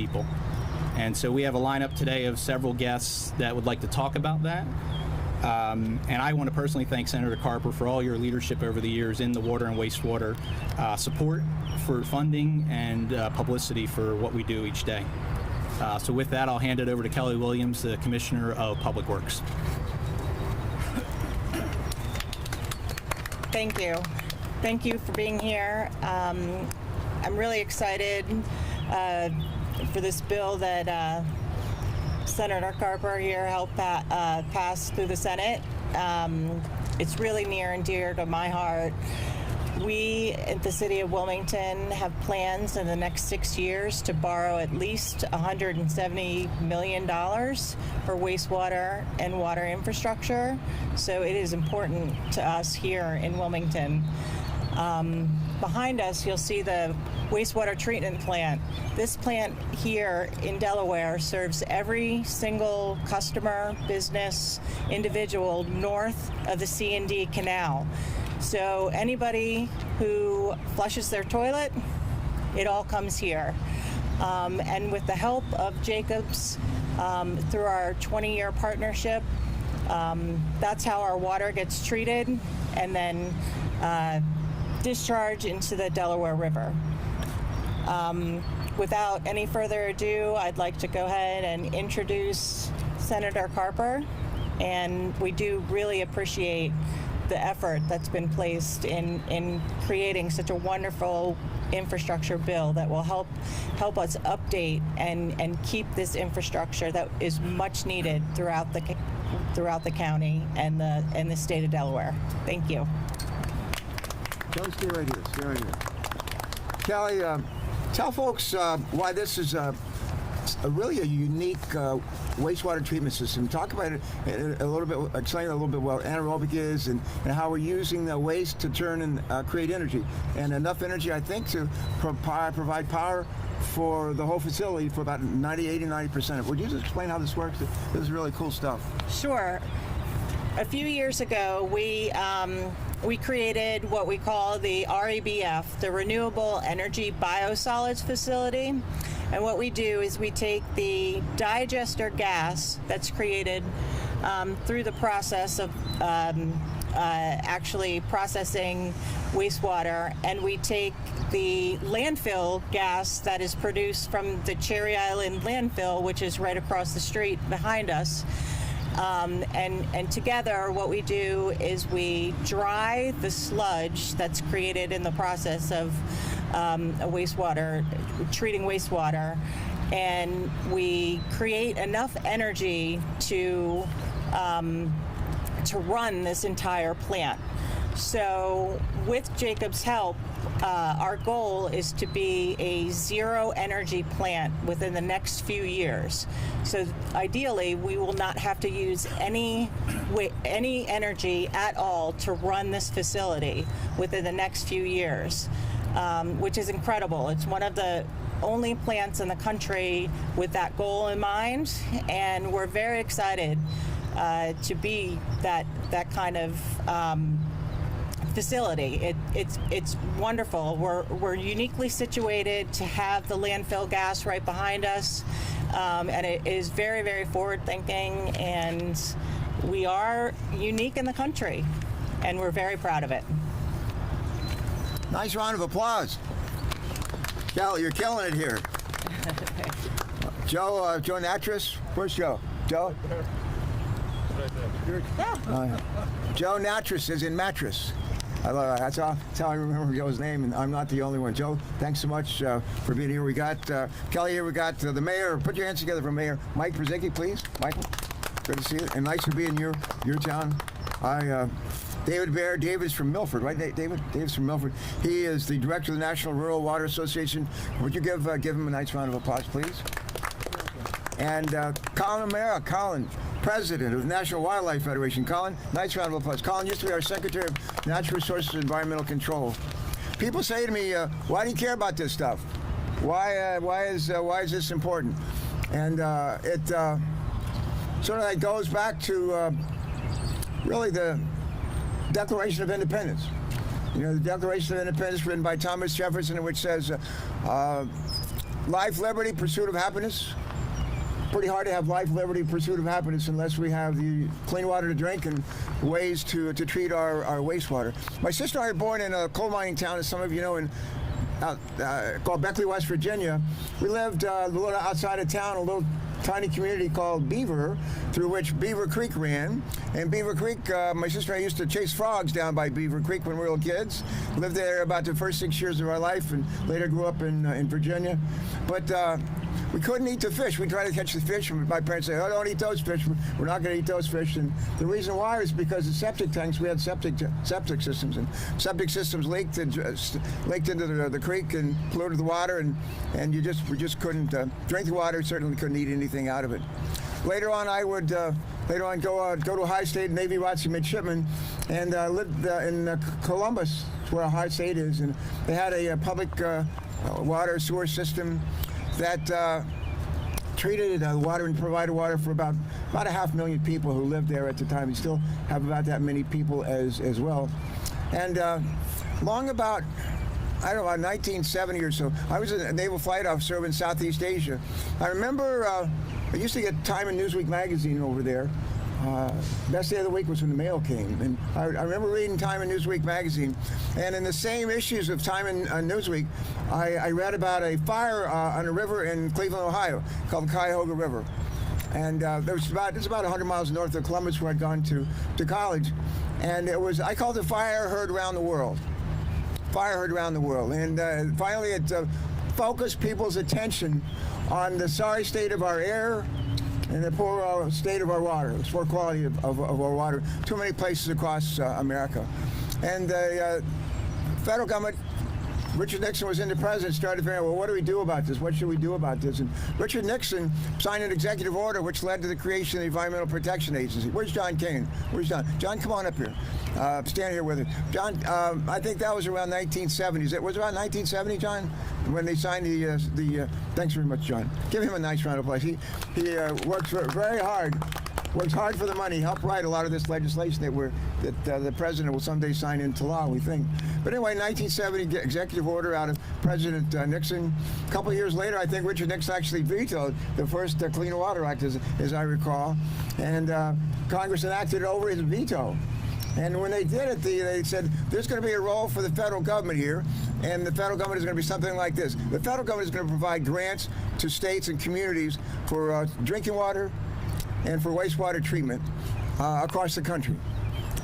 people. And so we have a lineup today of several guests that would like to talk about that. And I want to personally thank Senator Carper for all your leadership over the years in the water and wastewater support for funding and publicity for what we do each day. So with that, I'll hand it over to Kelly Williams, the Commissioner of Public Works. Thank you. Thank you for being here. I'm really excited for this bill that Senator Carper here helped pass through the Senate. It's really near and dear to my heart. We at the City of Wilmington have plans in the next 6 years to borrow at least $170 million for wastewater and water infrastructure. So it is important to us here in Wilmington. Behind us, you'll see the wastewater treatment plant. This plant here in Delaware serves every single customer, business, individual north of the C&D Canal. So anybody who flushes their toilet, it all comes here. And with the help of Jacobs, through our 20-year partnership, that's how our water gets treated and then discharged into the Delaware River. Without any further ado, I'd like to go ahead and introduce Senator Carper, and we do really appreciate the effort that's been placed in creating such a wonderful infrastructure bill that will help us update and keep this infrastructure that is much needed throughout the county and the state of Delaware. Thank you. Kelly, stay right here. Stay right here. Kelly, tell folks why this is really a unique wastewater treatment system. Talk about it a little bit, explain a little bit what anaerobic is and how we're using the waste to turn and create energy. And enough energy, I think, to provide power for the whole facility for about 90%. Would you just explain how this works? This is really cool stuff. Sure. A few years ago, we created what we call the REBF, the Renewable Energy Biosolids Facility. And what we do is we take the digester gas that's created through the process of actually processing wastewater, and we take the landfill gas that is produced from the Cherry Island landfill, which is right across the street behind us. And together what we do is we dry the sludge that's created in the process of treating wastewater, and we create enough energy to run this entire plant. So with Jacob's help, our goal is to be a zero energy plant within the next few years. So ideally, we will not have to use any energy at all to run this facility within the next few years, which is incredible. It's one of the only plants in the country with that goal in mind, and we're very excited to be that kind of facility. It's wonderful. We're uniquely situated to have the landfill gas right behind us, and it is very, very forward-thinking, and we are unique in the country, and we're very proud of it. Nice round of applause. Kelly, you're killing it here. Joe Natras, where's Joe? Joe? Joe Natras is in mattress. I love that. That's how I remember Joe's name, and I'm not the only one. Joe, thanks so much for being here. We got Kelly here. We got the mayor. Put your hands together for Mayor Mike Porzecki, please. Michael, good to see you, and nice to be in your town. David Baer. David's from Milford, right? David's from Milford. He is the director of the National Rural Water Association. Would you give him a nice round of applause, please? And Colin O'Mara. Colin, president of the National Wildlife Federation. Colin, nice round of applause. Colin used to be our Secretary of Natural Resources and Environmental Control. People say to me, why do you care about this stuff? Why is this important? And it sort of goes back to really the Declaration of Independence. You know, the Declaration of Independence written by Thomas Jefferson, which says life, liberty, pursuit of happiness. Pretty hard to have life, liberty, pursuit of happiness unless we have the clean water to drink and ways to treat our wastewater. My sister and I were born in a coal mining town, as some of you know, called Beckley, West Virginia. We lived a little outside of town, a little tiny community called Beaver, through which Beaver Creek ran. And Beaver Creek, my sister and I used to chase frogs down by Beaver Creek when we were little kids. Lived there about the first 6 years of our life, and later grew up in Virginia. But we couldn't eat the fish. We tried to catch the fish, and my parents said, "Oh, don't eat those fish. We're not going to eat those fish." And the reason why is because the septic tanks, we had septic systems, and septic systems leaked into the creek and polluted the water, and we just couldn't drink the water. Certainly couldn't eat anything out of it. Later on, I would go to Ohio State Navy ROTC midshipman, and lived in Columbus, where Ohio State is, and they had a public water sewer system that treated water and provided water for about 500,000 people who lived there at the time. We still have about that many people as well. And long about, I don't know, about 1970 or so, I was a naval flight officer in Southeast Asia. I remember I used to get Time and Newsweek magazine over there. Best day of the week was when the mail came, and I remember reading Time and Newsweek magazine, and in the same issues of Time and Newsweek, I read about a fire on a river in Cleveland, Ohio, called the Cuyahoga River, and it's about 100 miles north of Columbus, where I'd gone to college, and I called it Fire Heard Around the World. Fire Heard Around the World, and finally it focused people's attention on the sorry state of our air and the poor state of our water, the poor quality of our water, too many places across America. And the federal government, Richard Nixon was in the president, started figuring out, well, what do we do about this? What should we do about this? And Richard Nixon signed an executive order which led to the creation of the Environmental Protection Agency. Where's John Kane? Where's John? John, come on up here. Stand here with us. John, I think that was around 1970s. It was around 1970, John, when they signed the thanks very much, John. Give him a nice round of applause. He works very hard. Works hard for the money, helped write a lot of this legislation that the president will someday sign into law, we think. But anyway, 1970 executive order out of President Nixon. A couple of years later, I think Richard Nixon actually vetoed the first Clean Water Act, as I recall, and Congress enacted it over his veto. And when they did it, they said, there's going to be a role for the federal government here, and the federal government is going to be something like this. The federal government is going to provide grants to states and communities for drinking water and for wastewater treatment across the country.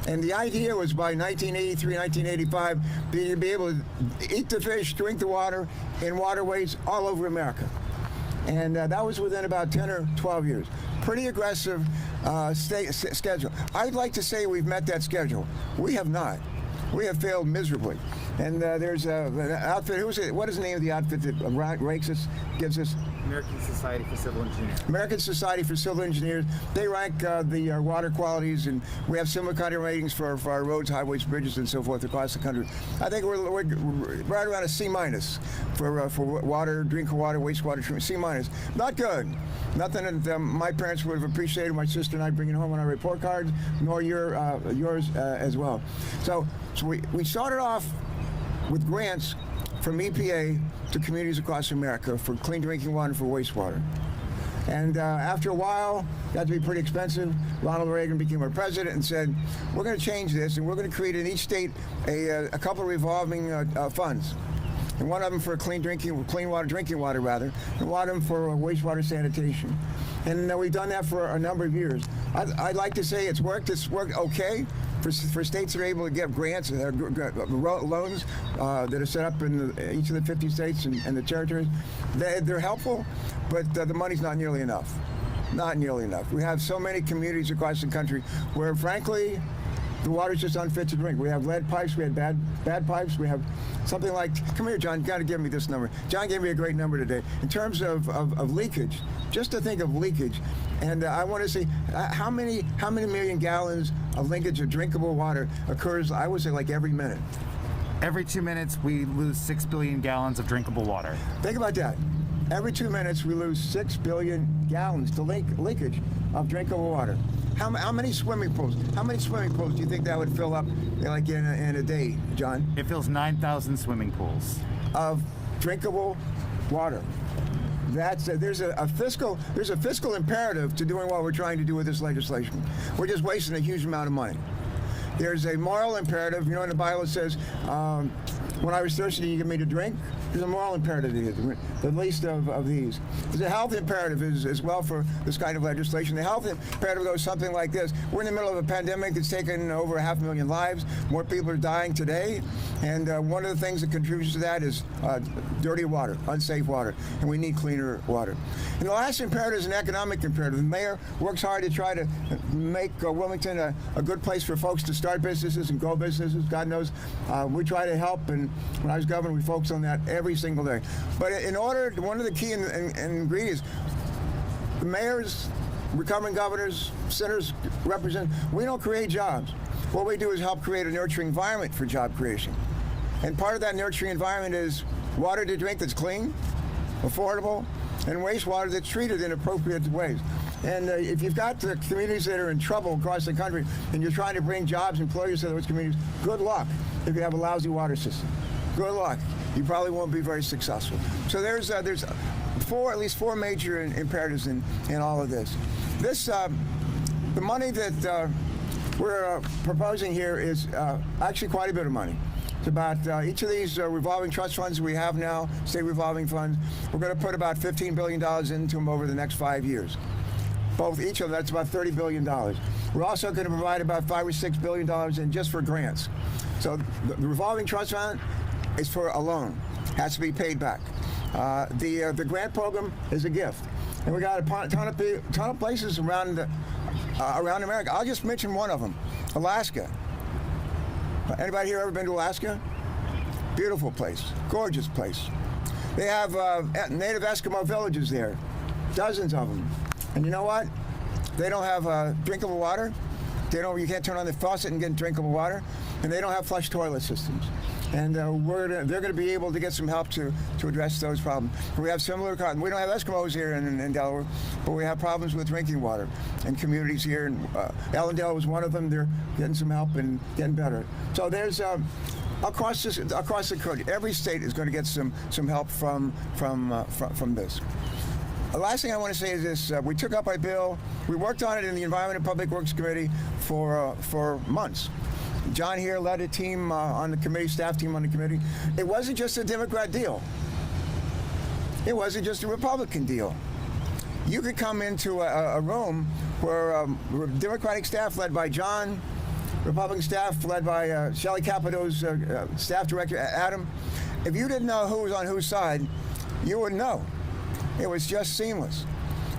And the idea was by 1983, 1985, to be able to eat the fish, drink the water in waterways all over America. And that was within about 10 or 12 years. Pretty aggressive schedule. I'd like to say we've met that schedule. We have not. We have failed miserably. And there's an outfit. What is the name of the outfit that ranks us, gives us? American Society for Civil Engineers. American Society for Civil Engineers. They rank the water qualities, and we have similar kind of ratings for our roads, highways, bridges, and so forth across the country. I think we're right around a C- for water, drinking water, wastewater treatment. C-. Not good. Nothing that my parents would have appreciated, my sister and I bringing home on our report cards, nor yours as well. So we started off with grants from EPA to communities across America for clean drinking water and for wastewater. And after a while, it got to be pretty expensive. Ronald Reagan became our president and said, we're going to change this, and we're going to create in each state a couple of revolving funds. And one of them for clean water, drinking water, and one of them for wastewater sanitation. And we've done that for a number of years. I'd like to say it's worked. It's worked okay for states that are able to get grants, loans that are set up in each of the 50 states and the territories. They're helpful, but the money's not nearly enough. Not nearly enough. We have so many communities across the country where, frankly, the water's just unfit to drink. We have lead pipes, we have bad pipes, we have something like, come here, John, you got to give me this number. John gave me a great number today. In terms of leakage, just to think of leakage, and I want to see how many million gallons of linkage of drinkable water occurs, I would say, like every minute. Every 2 minutes, we lose 6 billion gallons of drinkable water. Think about that. Every 2 minutes, we lose 6 billion gallons to leakage of drinkable water. How many swimming pools? How many swimming pools do you think that would fill up, like in a day, John? It fills 9,000 swimming pools Of drinkable water. there's a fiscal imperative to doing what we're trying to do with this legislation. We're just wasting a huge amount of money. There's a moral imperative. You know, in the Bible it says, when I was thirsty, you give me to drink. There's a moral imperative here, the least of these. There's a health imperative as well for this kind of legislation. The health imperative goes something like this. We're in the middle of a pandemic that's taken over 500,000 lives. More people are dying today. And one of the things that contributes to that is dirty water, unsafe water. And we need cleaner water. And the last imperative is an economic imperative. The mayor works hard to try to make Wilmington a good place for folks to start businesses and grow businesses. God knows we try to help. And when I was governor, we focused on that every single day. But in order, one of the key ingredients, the mayors, recovering governors, senators, represent, we don't create jobs. What we do is help create a nurturing environment for job creation. And part of that nurturing environment is water to drink that's clean, affordable, and wastewater that's treated in appropriate ways. And if you've got the communities that are in trouble across the country and you're trying to bring jobs, employers to those communities, good luck if you have a lousy water system. Good luck. You probably won't be very successful. So there's at least four major imperatives in all of this. The money that we're proposing here is actually quite a bit of money. It's about each of these revolving trust funds we have now, state revolving funds, we're going to put about $15 billion into them over the next 5 years. Each of them, that's about $30 billion. We're also going to provide about $5 or $6 billion in just for grants. So the revolving trust fund is for a loan, has to be paid back. The grant program is a gift, and we got a ton of places around America. I'll just mention one of them, Alaska. Anybody here ever been to Alaska? Beautiful place, gorgeous place. They have native Eskimo villages there, dozens of them. And you know what? They don't have drinkable water. You can't turn on the faucet and get drinkable water, and they don't have flush toilet systems. And they're going to be able to get some help to address those problems. We have similar. We don't have Eskimos here in Delaware, but we have problems with drinking water in communities here. And Ellendale was one of them. They're getting some help and getting better. So there's across the country, every state is going to get some help from this. The last thing I want to say is this: we took up a bill. We worked on it in the Environment and Public Works Committee for months. John here led a team on the committee, staff team on the committee. It wasn't just a Democrat deal. It wasn't just a Republican deal. You could come into a room where Democratic staff led by John, Republican staff led by Shelley Capito's staff director, Adam. If you didn't know who was on whose side, you wouldn't know. It was just seamless.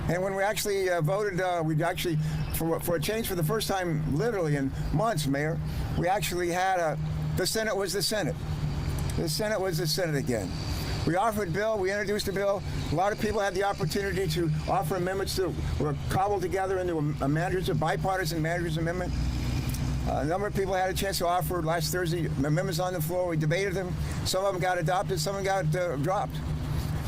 And when we actually voted, we actually, for a change for the first time literally in months, Mayor, we actually had the Senate was the Senate. The Senate was the Senate again. We offered a bill, we introduced a bill. A lot of people had the opportunity to offer amendments that were cobbled together into a bipartisan manager's amendment. A number of people had a chance to offer last Thursday amendments on the floor. We debated them. Some of them got adopted, some of them got dropped.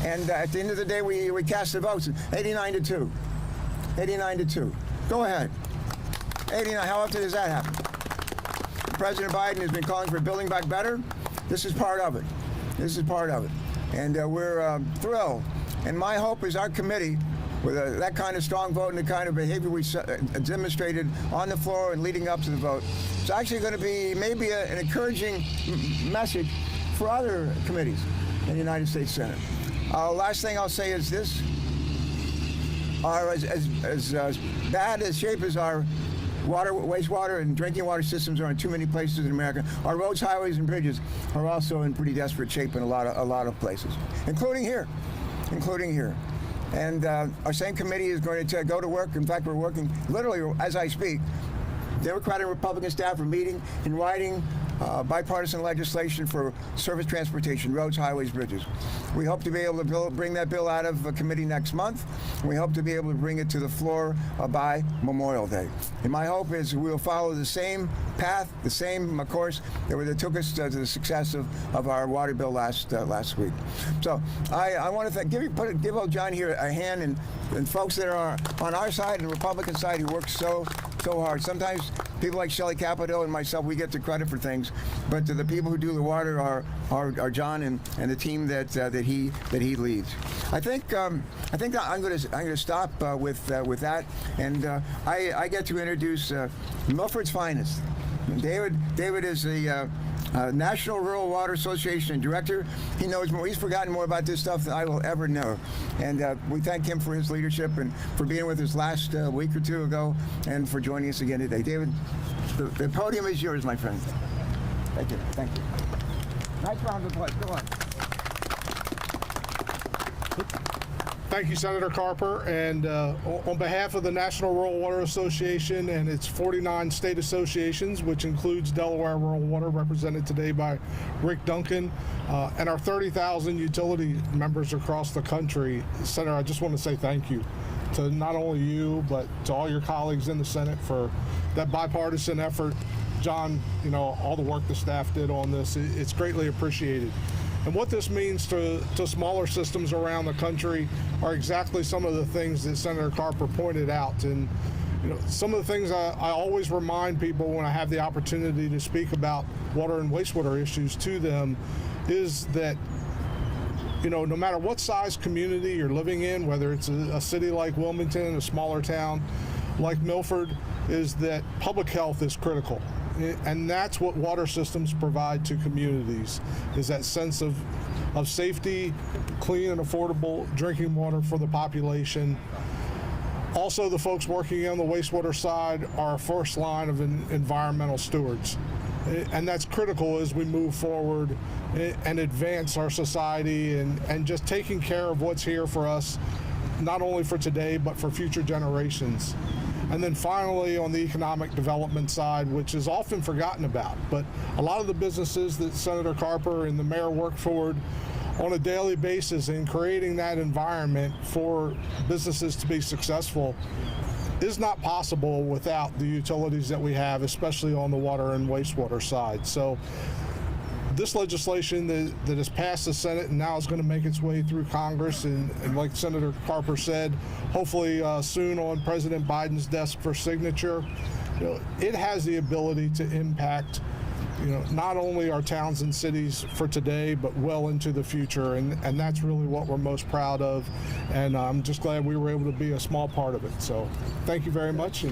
And at the end of the day, we cast the votes, 89-2. 89-2. Go ahead. 89, how often does that happen? President Biden has been calling for Building Back Better. This is part of it. This is part of it. And we're thrilled. And my hope is our committee, with that kind of strong vote and the kind of behavior we demonstrated on the floor and leading up to the vote, it's actually going to be maybe an encouraging message for other committees in the United States Senate. Last thing I'll say is this: as bad a shape as our water, wastewater, and drinking water systems are in too many places in America, our roads, highways, and bridges are also in pretty desperate shape in a lot of places, including here. And our same committee is going to go to work. In fact, we're working literally as I speak. Democratic and Republican staff are meeting and writing bipartisan legislation for surface transportation, roads, highways, bridges. We hope to be able to bring that bill out of committee next month. And we hope to be able to bring it to the floor by Memorial Day. And my hope is we'll follow the same path, the same course that took us to the success of our water bill last week. So I want to give old John here a hand, and folks that are on our side and the Republican side who work so hard. Sometimes people like Shelley Capito and myself, we get the credit for things, but the people who do the water are John and the team that he leads. I think that I'm going to stop with that, and I get to introduce Milford's finest. David is the National Rural Water Association Director. He knows more. He's forgotten more about this stuff than I will ever know. And we thank him for his leadership and for being with us last week or two ago and for joining us again today. David, the podium is yours, my friend. Thank you. Thank you. Nice round of applause. Go on. Thank you, Senator Carper, and on behalf of the National Rural Water Association and its 49 state associations, which includes Delaware Rural Water, represented today by Rick Duncan, and our 30,000 utility members across the country, Senator, I just want to say thank you to not only you, but to all your colleagues in the Senate for that bipartisan effort. John, all the work the staff did on this, it's greatly appreciated. And what this means to smaller systems around the country are exactly some of the things that Senator Carper pointed out. And some of the things I always remind people when I have the opportunity to speak about water and wastewater issues to them is that no matter what size community you're living in, whether it's a city like Wilmington, a smaller town like Milford, is that public health is critical. And that's what water systems provide to communities, is that sense of safety, clean and affordable drinking water for the population. Also, the folks working on the wastewater side are a first line of environmental stewards. And that's critical as we move forward and advance our society and just taking care of what's here for us, not only for today, but for future generations. And then finally, on the economic development side, which is often forgotten about, but a lot of the businesses that Senator Carper and the mayor work forward on a daily basis in creating that environment for businesses to be successful is not possible without the utilities that we have, especially on the water and wastewater side. So this legislation that has passed the Senate and now is going to make its way through Congress, and like Senator Carper said, hopefully soon on President Biden's desk for signature, it has the ability to impact not only our towns and cities for today, but well into the future, and that's really what we're most proud of, and I'm just glad we were able to be a small part of it. So thank you very much.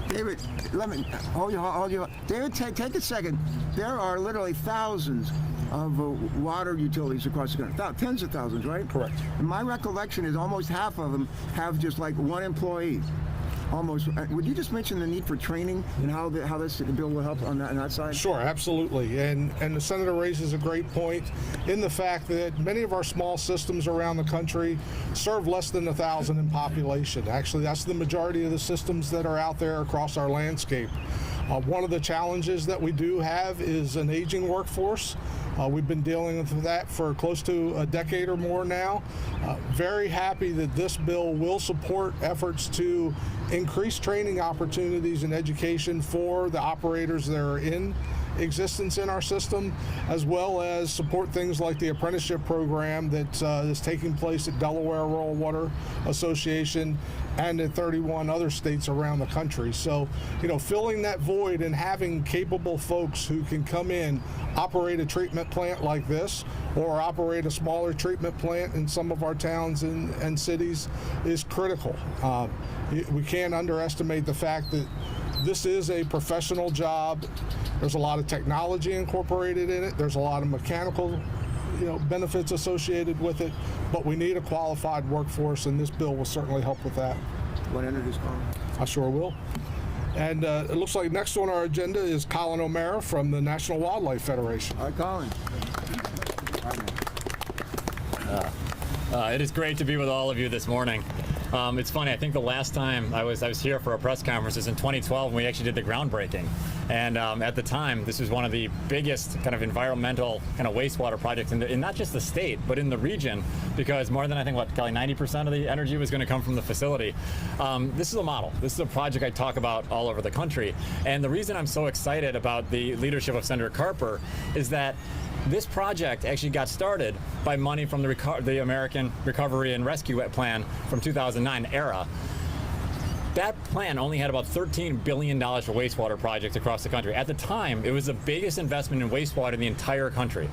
David, let me hold you. David, take a second. There are literally thousands of water utilities across the country, tens of thousands, right? Correct. And my recollection is almost half of them have just like one employee. Almost. Would you just mention the need for training and how this bill will help on that side? Sure, absolutely. And the senator raises a great point in the fact that many of our small systems around the country serve less than 1,000 in population. Actually, that's the majority of the systems that are out there across our landscape. One of the challenges that we do have is an aging workforce. We've been dealing with that for close to a decade or more now. Very happy that this bill will support efforts to increase training opportunities and education for the operators that are in existence in our system, as well as support things like the apprenticeship program that is taking place at Delaware Rural Water Association and in 31 other states around the country. So, filling that void and having capable folks who can come in, operate a treatment plant like this, or operate a smaller treatment plant in some of our towns and cities is critical. We can't underestimate the fact that this is a professional job. There's a lot of technology incorporated in it. There's a lot of mechanical benefits associated with it, but we need a qualified workforce, and this bill will certainly help with that. Want to introduce Colin? I sure will. And it looks like next on our agenda is Colin O'Mara from the National Wildlife Federation. All right, Colin. It is great to be with all of you this morning. It's funny, I think the last time I was here for a press conference was in 2012 when we actually did the groundbreaking. And at the time, this was one of the biggest kind of environmental kind of wastewater projects in not just the state, but in the region, because more than, I think, Kelly, 90% of the energy was going to come from the facility. This is a model. This is a project I talk about all over the country. And the reason I'm so excited about the leadership of Senator Carper is that this project actually got started by money from the American Recovery and Rescue Plan from 2009 era. That plan only had about $13 billion for wastewater projects across the country. At the time, it was the biggest investment in wastewater in the entire country.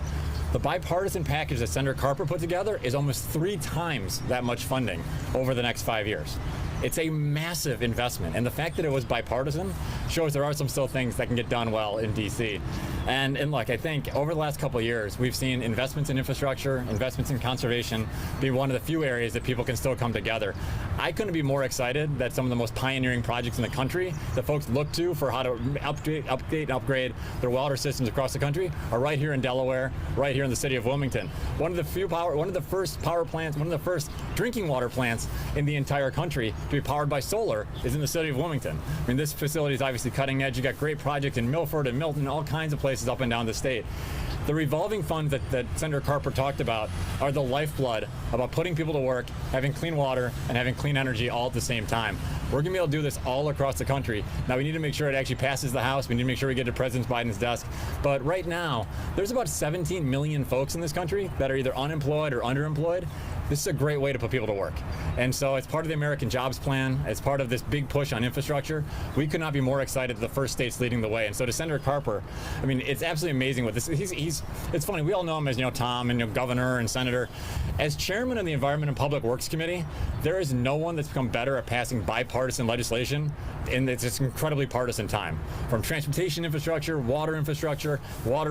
The bipartisan package that Senator Carper put together is almost 3 times that much funding over the next 5 years. It's a massive investment, and the fact that it was bipartisan shows there are some still things that can get done well in D.C. And look, I think over the last couple of years, we've seen investments in infrastructure, investments in conservation be one of the few areas that people can still come together. I couldn't be more excited that some of the most pioneering projects in the country that folks look to for how to upgrade their water systems across the country are right here in Delaware, right here in the city of Wilmington. One of the first power plants, one of the first drinking water plants in the entire country to be powered by solar is in the city of Wilmington. I mean, this facility is obviously cutting edge. You got great projects in Milford and Milton, all kinds of places up and down the state. The revolving funds that Senator Carper talked about are the lifeblood about putting people to work, having clean water, and having clean energy all at the same time. We're going to be able to do this all across the country. Now, we need to make sure it actually passes the House. We need to make sure we get to President Biden's desk. But right now, there's about 17 million folks in this country that are either unemployed or underemployed. This is a great way to put people to work. And so it's part of the American Jobs Plan. It's part of this big push on infrastructure. We could not be more excited that the first state's leading the way. And so to Senator Carper, I mean, it's absolutely amazing what this, it's funny, we all know him as, Tom and governor and senator. As chairman of the Environment and Public Works Committee, there is no one that's become better at passing bipartisan legislation in this incredibly partisan time. From transportation infrastructure, water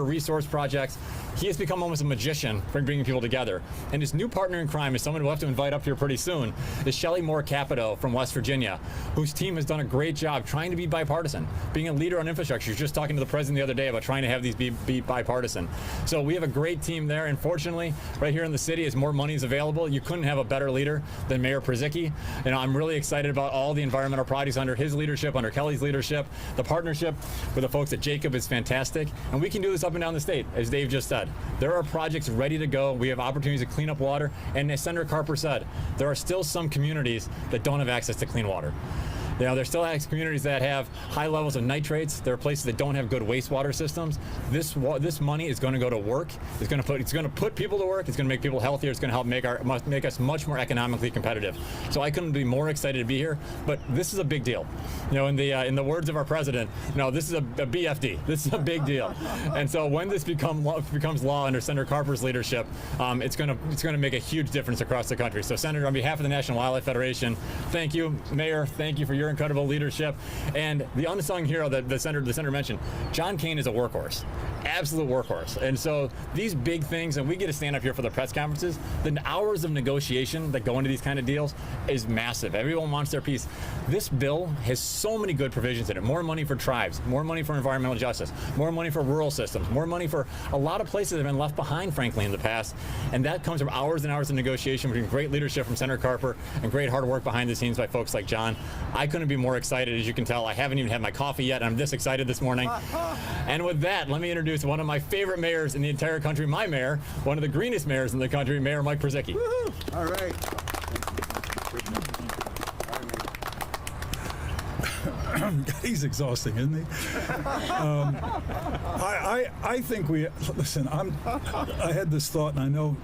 resource projects, he has become almost a magician for bringing people together. And his new partner in crime is someone we'll have to invite up here pretty soon, is Shelley Moore Capito from West Virginia, whose team has done a great job trying to be bipartisan, being a leader on infrastructure. She was just talking to the president the other day about trying to have these be bipartisan. So we have a great team there, and fortunately, right here in the city, as more money is available, you couldn't have a better leader than Mayor Porzecki. I'm really excited about all the environmental projects under his leadership, under Kelly's leadership. The partnership with the folks at Jacob is fantastic, and we can do this up and down the state, as Dave just said. There are projects ready to go. We have opportunities to clean up water, and as Senator Carper said, there are still some communities that don't have access to clean water. There's still communities that have high levels of nitrates. There are places that don't have good wastewater systems. This money is going to go to work. It's going to put people to work. It's going to make people healthier. It's going to help make us much more economically competitive. So I couldn't be more excited to be here. But this is a big deal. In the words of our president, this is a BFD. This is a big deal. And so when this becomes law under Senator Carper's leadership, it's going to make a huge difference across the country. So Senator, on behalf of the National Wildlife Federation, thank you, Mayor. Thank you for your incredible leadership. And the unsung hero that the senator mentioned, John Carney is a workhorse, absolute workhorse. And so these big things, and we get to stand up here for the press conferences, the hours of negotiation that go into these kind of deals is massive. Everyone wants their piece. This bill has so many good provisions in it. More money for tribes, more money for environmental justice, more money for rural systems, more money for a lot of places that have been left behind, frankly, in the past. And that comes from hours and hours of negotiation between great leadership from Senator Carper and great hard work behind the scenes by folks like John. I couldn't be more excited. As you can tell, I haven't even had my coffee yet. I'm this excited this morning. And with that, let me introduce one of my favorite mayors in the entire country, my mayor, one of the greenest mayors in the country, Mayor Mike Porzecki. Woo-hoo. All right. He's exhausting, isn't he? I think listen, I had this thought, and I know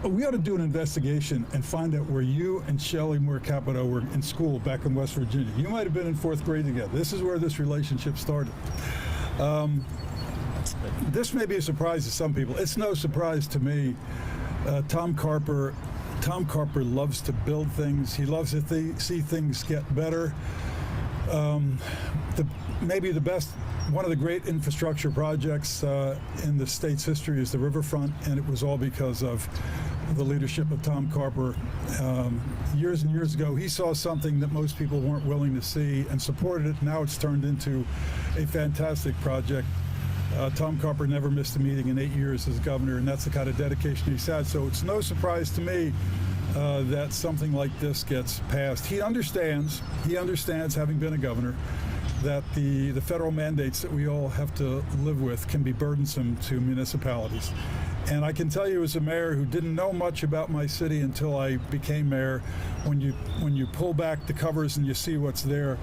we ought to do an investigation and find out where you and Shelley Moore Capito were in school back in West Virginia. You might have been in 4th grade together. This is where this relationship started. This may be a surprise to some people. It's no surprise to me. Tom Carper loves to build things. He loves to see things get better. Maybe the best, one of the great infrastructure projects in the state's history is the riverfront, and it was all because of the leadership of Tom Carper. Years and years ago, he saw something that most people weren't willing to see and supported it. Now it's turned into a fantastic project. Tom Carper never missed a meeting in 8 years as governor, and that's the kind of dedication he's had. So it's no surprise to me that something like this gets passed. He understands, having been a governor, that the federal mandates that we all have to live with can be burdensome to municipalities. And I can tell you, as a mayor who didn't know much about my city until I became mayor, when you pull back the covers and you see what's there,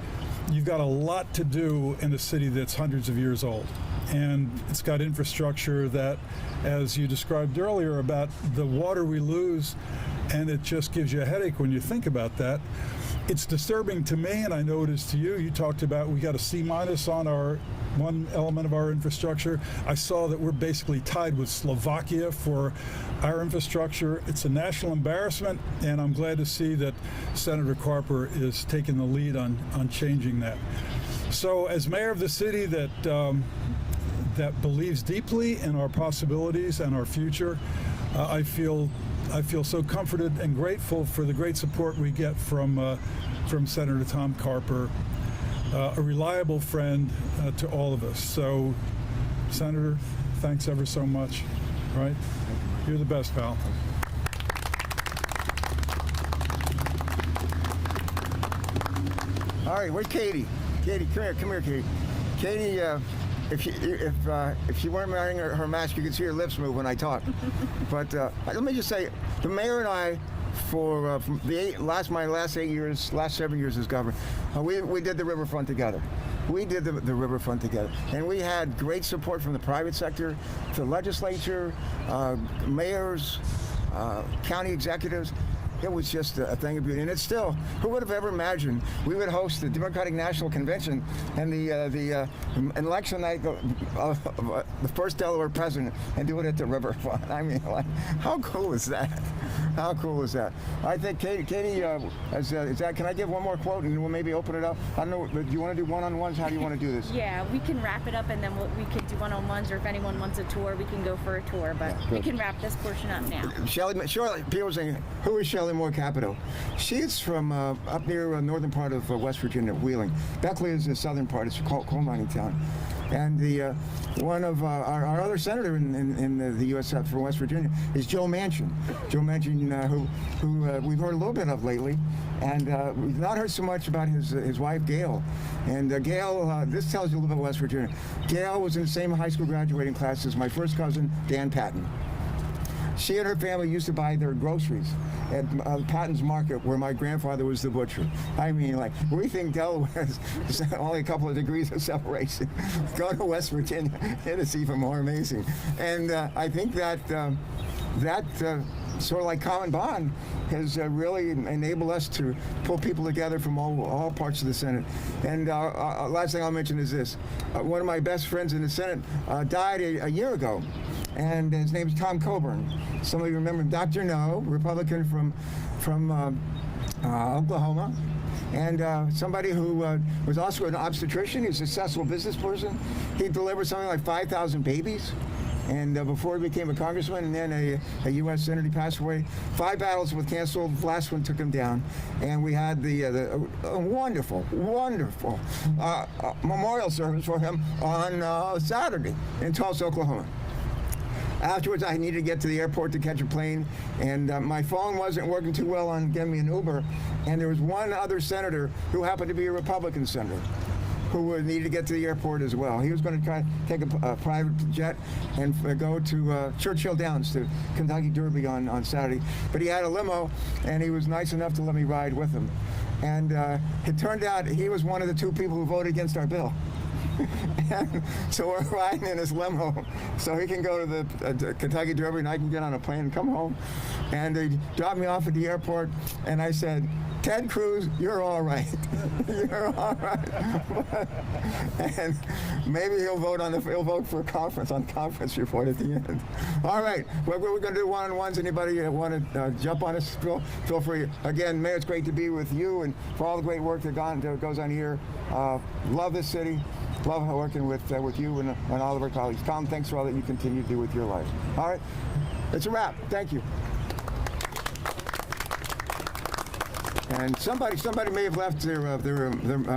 you've got a lot to do in a city that's hundreds of years old. And it's got infrastructure that, as you described earlier, about the water we lose, and it just gives you a headache when you think about that. It's disturbing to me, and I know it is to you. You talked about we got a C- on our one element of our infrastructure. I saw that we're basically tied with Slovakia for our infrastructure. It's a national embarrassment, and I'm glad to see that Senator Carper is taking the lead on changing that. So as mayor of the city that believes deeply in our possibilities and our future, I feel so comforted and grateful for the great support we get from Senator Tom Carper, a reliable friend to all of us. So, Senator, thanks ever so much. Right? You're the best, pal. All right, where's Katie? Katie, come here, Katie. Katie, if she weren't wearing her mask, you could see her lips move when I talk. But let me just say, the mayor and I, for my last 7 years as governor, we did the riverfront together. We did the riverfront together, and we had great support from the private sector, the legislature, mayors, county executives. It was just a thing of beauty, and it's still. Who would have ever imagined we would host the Democratic National Convention and the election night of the first Delaware president and do it at the riverfront? I mean, like, how cool is that? How cool is that? I think Katie, is that? Can I give one more quote and we'll maybe open it up? I don't know. Do you want to do one-on-ones? How do you want to do this? Yeah, we can wrap it up and then we could do one-on-ones, or if anyone wants a tour, we can go for a tour. But we can wrap this portion up now. Shirley, people are saying, who is Shirley Moore Capito? She's from up near northern part of West Virginia, Wheeling. Beckley is the southern part. It's a coal mining town. And one of our other senator in the U.S. from West Virginia is Joe Manchin. Joe Manchin, who we've heard a little bit of lately, and we've not heard so much about his wife Gail. And Gail, this tells you a little bit of West Virginia. Gail was in the same high school graduating class as my first cousin, Dan Patton. She and her family used to buy their groceries at Patton's Market, where my grandfather was the butcher. I mean, like, we think Delaware is only a couple of degrees of separation. Go to West Virginia, it is even more amazing. And I think that sort of like common bond has really enabled us to pull people together from all parts of the Senate. And last thing I'll mention is this. One of my best friends in the Senate died a year ago. And his name is Tom Coburn. Some of you remember him, Dr. No, Republican from Oklahoma, and somebody who was also an obstetrician. He's a successful business person. He delivered something like 5,000 babies. And before he became a congressman and then a U.S. senator, he passed away. 5 battles with cancer. The last one took him down. And we had the wonderful memorial service for him on Saturday in Tulsa, Oklahoma. Afterwards, I needed to get to the airport to catch a plane, and my phone wasn't working too well on getting me an Uber. And there was one other senator who happened to be a Republican senator who would need to get to the airport as well. He was going to try to take a private jet and go to Churchill Downs to Kentucky Derby on Saturday. But he had a limo, and he was nice enough to let me ride with him. And it turned out he was one of the 2 people who voted against our bill. And so we're riding in his limo so he can go to the Kentucky Derby and I can get on a plane and come home. And they dropped me off at the airport, and I said, Ted Cruz, you're all right. You're all right. And maybe he'll vote for a conference report at the end. All right, we're going to do one-on-ones. Anybody want to jump on us? Feel free. Again, Mayor, it's great to be with you and for all the great work that goes on here. Love this city. Love working with you and all of our colleagues. Tom, thanks for all that you continue to do with your life. All right, it's a wrap. Thank you. And somebody may have left their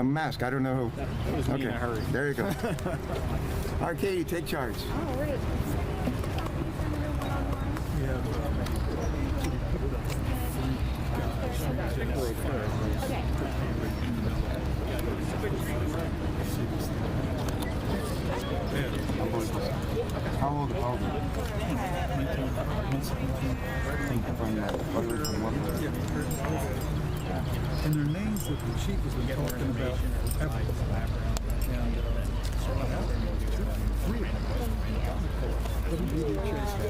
mask. I don't know who. That was me in a hurry. There you go. All right, Katie, take charge. Oh, wait. Okay. How old? And their names that the chief has been talking about forever. And